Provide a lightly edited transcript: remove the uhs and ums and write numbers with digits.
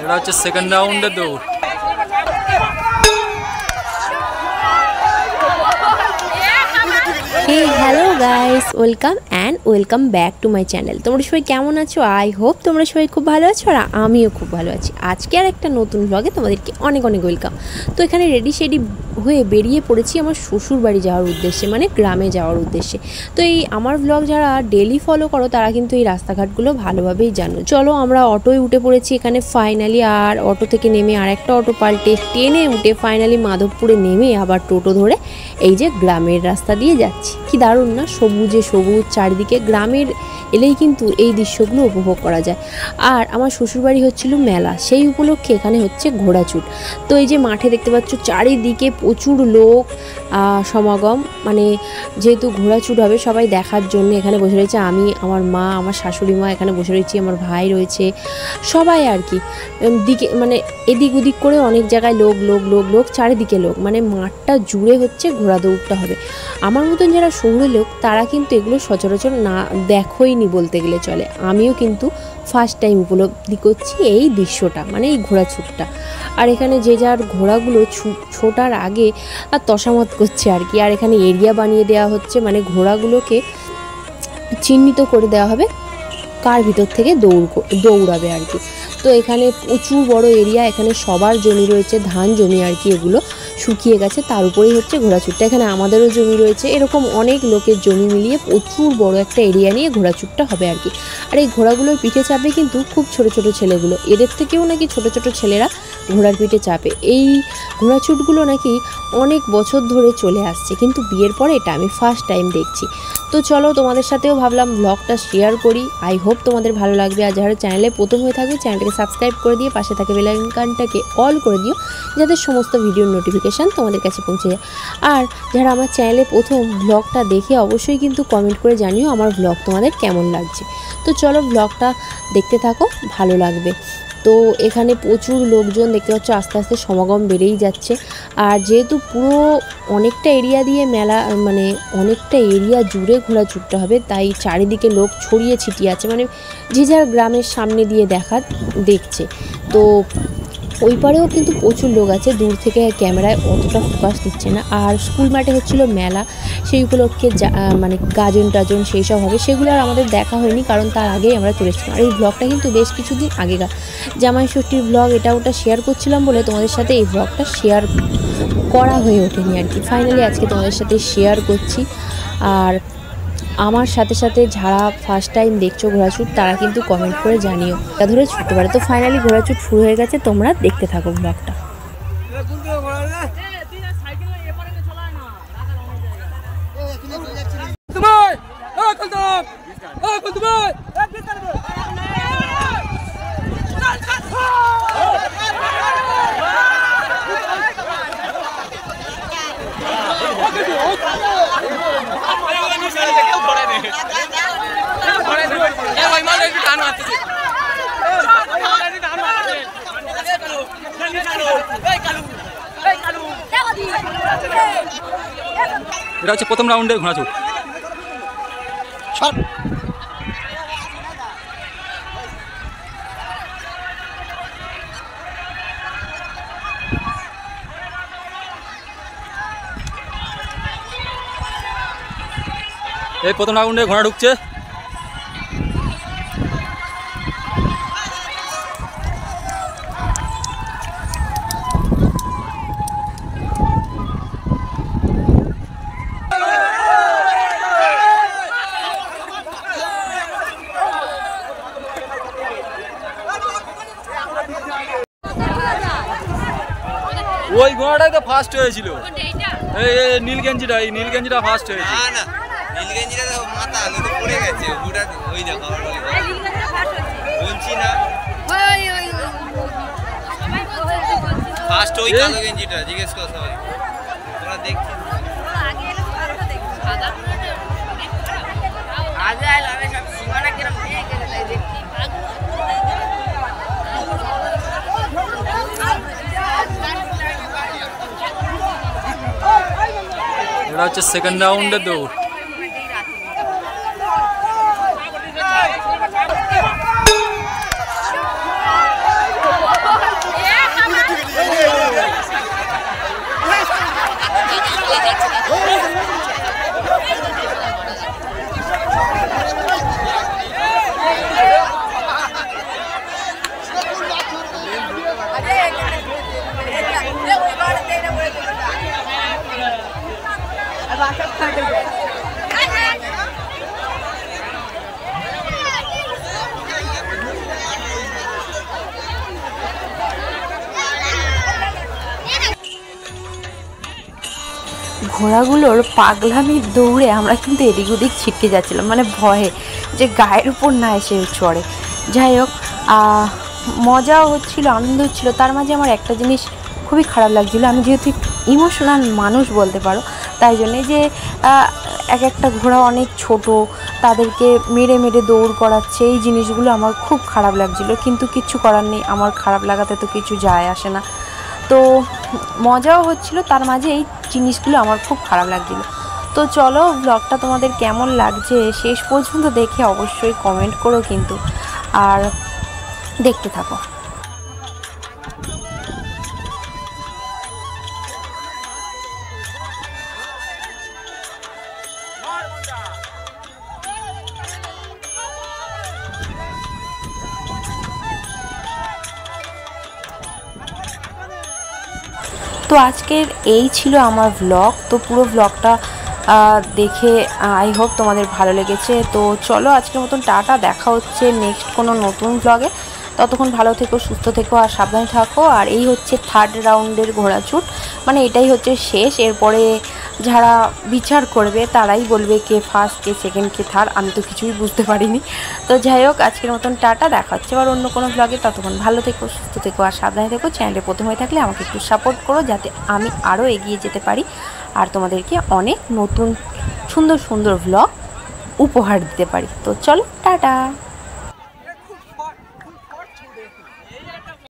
এটা হচ্ছে সেকেন্ড রাউন্ডের দৌড়। Hey hello guys, welcome back to my channel। তোমরা সবাই কেমন আছো? আই হোপ তোমরা সবাই খুব ভালো আছো আর আমিও খুব ভালো আছি। আজকে আর একটা নতুন ব্লগে তোমাদেরকে অনেক ওয়েলকাম। তো এখানে রেডি হয়ে বেরিয়ে পড়েছি আমার শ্বশুর বাড়ি যাওয়ার উদ্দেশ্যে, মানে গ্রামে যাওয়ার উদ্দেশ্যে। তো এই আমার ব্লগ যারা ডেলি ফলো করো তারা কিন্তু এই রাস্তাঘাটগুলো ভালোভাবেই জানো। চলো আমরা অটোয় উঠে পড়েছি এখানে ফাইনালি, আর অটো থেকে নেমে আর একটা অটো পাল্টে ট্রেনে উঠে ফাইনালি মাধবপুরে নেমে আবার টোটো ধরে এই যে গ্রামের রাস্তা দিয়ে যাচ্ছি। কি দারুণ না, সবুজে সবুজ চারিদিকে। গ্রামের এলেই কিন্তু এই দৃশ্যগুলো উপভোগ করা যায়। আর আমার শ্বশুরবাড়ি হচ্ছিল মেলা, সেই উপলক্ষে এখানে হচ্ছে ঘোড়াছুট। তো এই যে মাঠে দেখতে পাচ্ছ চারিদিকে প্রচুর লোক সমাগম, মানে যেহেতু ঘোড়াছুট হবে সবাই দেখার জন্য এখানে বসে রয়েছে। আমি, আমার মা, আমার শাশুড়ি মা এখানে বসে রয়েছি, আমার ভাই রয়েছে, সবাই আর কি দিকে মানে এদিক ওদিক করে অনেক জায়গায় লোক চারিদিকে লোক, মানে মাঠটা জুড়ে হচ্ছে ঘোড়া দৌড়টা হবে। আমার মতন যারা শহুরে লোক তারা কিন্তু এগুলো সচরাচর না দেখোইনি বলতে গেলে চলে। আমিও কিন্তু ফার্স্ট টাইম উপলব্ধি করছি এই দৃশ্যটা, মানে এই ঘোড়াছুটটা। আর এখানে যে যার ঘোড়াগুলো ছোটার আগে আর তসামত করছে আর কি। আর এখানে এরিয়া বানিয়ে দেওয়া হচ্ছে, মানে ঘোড়াগুলোকে চিহ্নিত করে দেওয়া হবে কার ভিতর থেকে দৌড়াবে আর কি। তো এখানে প্রচুর বড় এরিয়া, এখানে সবার জমি রয়েছে, ধান জমি আর কি, এগুলো শুকিয়ে গেছে, তার উপরেই হচ্ছে ঘোড়াছুটটা। এখানে আমাদেরও জমি রয়েছে, এরকম অনেক লোকের জমি মিলিয়ে প্রচুর বড় একটা এরিয়া নিয়ে ঘোড়াছুটটা হবে আর কি। আর এই ঘোড়াগুলোর পিঠে চাপে কিন্তু খুব ছোট ছোট ছেলেগুলো, এদের থেকেও নাকি ছোট ছোট ছেলেরা ঘোড়ার পিঠে চাপে। এই ঘোড়াছুটগুলো নাকি অনেক বছর ধরে চলে আসছে, কিন্তু বিয়ের পরে এটা আমি ফার্স্ট টাইম দেখছি। তো চলো তোমাদের সাথেও ভাবলাম ব্লগটা শেয়ার করি, আই হোপ তোমাদের ভালো লাগবে। আর যারা চ্যানেলে প্রথম হয়ে থাকবে চ্যানেলটাকে সাবস্ক্রাইব করে দিয়ে পাশে থাকে বেল আইকনটাকে অল করে দিও, যাতে সমস্ত ভিডিওর নোটিফিকেশান তোমাদের কাছে পৌঁছে যায়। আর যারা আমার চ্যানেলে প্রথম ব্লগটা দেখে অবশ্যই কিন্তু কমেন্ট করে জানিও আমার ব্লগ তোমাদের কেমন লাগছে। তো চলো ব্লগটা দেখতে থাকো, ভালো লাগবে। তো এখানে প্রচুর লোকজন দেখতে পাচ্ছ, আস্তে আস্তে সমাগম বেড়েই যাচ্ছে। আর যেহেতু পুরো অনেকটা এরিয়া দিয়ে মেলা, মানে অনেকটা এরিয়া জুড়ে ঘোড়াছুটতে হবে, তাই চারিদিকে লোক ছড়িয়ে ছিটিয়ে আছে, মানে যে যার গ্রামের সামনে দিয়ে দেখছে। তো ওই পারেও কিন্তু প্রচুর লোক আছে, দূর থেকে ক্যামেরায় অতটা ফোকাস দিচ্ছে না। আর স্কুল মাঠে হচ্ছিল মেলা, সেই উপলক্ষে মানে গাজন টাজন সেই সব হবে, সেগুলো আর আমাদের দেখা হয়নি, কারণ তার আগেই আমরা চলে এসেছিলাম। আর এই ব্লগটা কিন্তু বেশ কিছুদিন আগেকার, জামাই ষষ্ঠীর ব্লগ এটা ওটা শেয়ার করছিলাম বলে তোমাদের সাথে এই ব্লগটা শেয়ার করা হয়ে ওঠেনি আর কি। ফাইনালি আজকে তোমাদের সাথে শেয়ার করছি। আর আমার সাথে সাথে যারা ফার্স্ট টাইম দেখছো ঘোড়াছুট তারা কিন্তু কমেন্ট করে জানিও, তা ধরে ছুটতে পারে। তো ফাইনালি ঘোড়াছুট শুরু হয়ে গেছে, তোমরা দেখতে থাকো ব্লগটা। এটা হচ্ছে প্রথম রাউন্ডের ঘোড়াছুট। এই প্রথম রাউন্ডে ঘোড়া ঢুকছে। ওই ঘোড়াটাই তো ফার্স্ট হয়েছিল, এই নীলগঞ্জিটা, এই নীলগঞ্জিটা ফার্স্ট হয়েছে। না না, নীলগঞ্জিটা তো মাথা আলু তো পড়ে গেছে, ওটা ওই দেখো বলছি না, ফার্স্ট ওই কালো গঞ্জিটা জিজ্ঞেস করো সবাই, তোমরা দেখছি এটা হচ্ছে সেকেন্ড রাউন্ডের দৌড়। ঘোড়াগুলোর পাগলামির দৌড়ে আমরা কিন্তু এদিক ওদিক ছিটকে যাচ্ছিলাম, মানে ভয়ে যে গায়ের উপর না এসে চড়ে। যাই হোক, মজাও হচ্ছিল, আনন্দ হচ্ছিল। তার মাঝে আমার একটা জিনিস খুবই খারাপ লাগছিলো, আমি যেহেতু ইমোশনাল মানুষ বলতে পারো, তাই জন্যে যে এক একটা ঘোড়া অনেক ছোট, তাদেরকে মেরে মেরে দৌড় করাচ্ছে, এই জিনিসগুলো আমার খুব খারাপ লাগছিলো। কিন্তু কিচ্ছু করার নেই, আমার খারাপ লাগাতে তো কিছু যায় আসে না। তো মজাও হচ্ছিলো, তার মাঝে এই জিনিসগুলো আমার খুব খারাপ লাগছিলো। তো চলো, ব্লগটা তোমাদের কেমন লাগছে শেষ পর্যন্ত দেখে অবশ্যই কমেন্ট করো কিন্তু, আর দেখতে থাকো। তো আজকের এই ছিল আমার ব্লগ। তো পুরো ব্লগটা দেখে আই হোপ তোমাদের ভালো লেগেছে। তো চলো, আজকের মতন টাটা, দেখা হচ্ছে নেক্সট কোনো নতুন ব্লগে। ততক্ষণ ভালো থেকো, সুস্থ থেকো আর সাবধানে থাকো। আর এই হচ্ছে 3rd রাউন্ডের ঘোড়াছুট, মানে এটাই হচ্ছে শেষ। এরপরে যারা বিচার করবে তারাই বলবে কে ফার্স্ট, কে সেকেন্ড, কে থার্ড, আমি তো কিছুই বুঝতে পারিনি। তো যাই হোক, আজকের মতন টাটা, দেখা হচ্ছে আবার অন্য কোনো ব্লগে। ততক্ষণ ভালো থেকো, সুস্থ থেকো আর সাবধানে থেকো। চ্যানেলে প্রথম হয়ে থাকলে আমাকে একটু সাপোর্ট করো, যাতে আমি আরও এগিয়ে যেতে পারি আর তোমাদেরকে অনেক নতুন সুন্দর সুন্দর ব্লগ উপহার দিতে পারি। তো চলো, টাটা।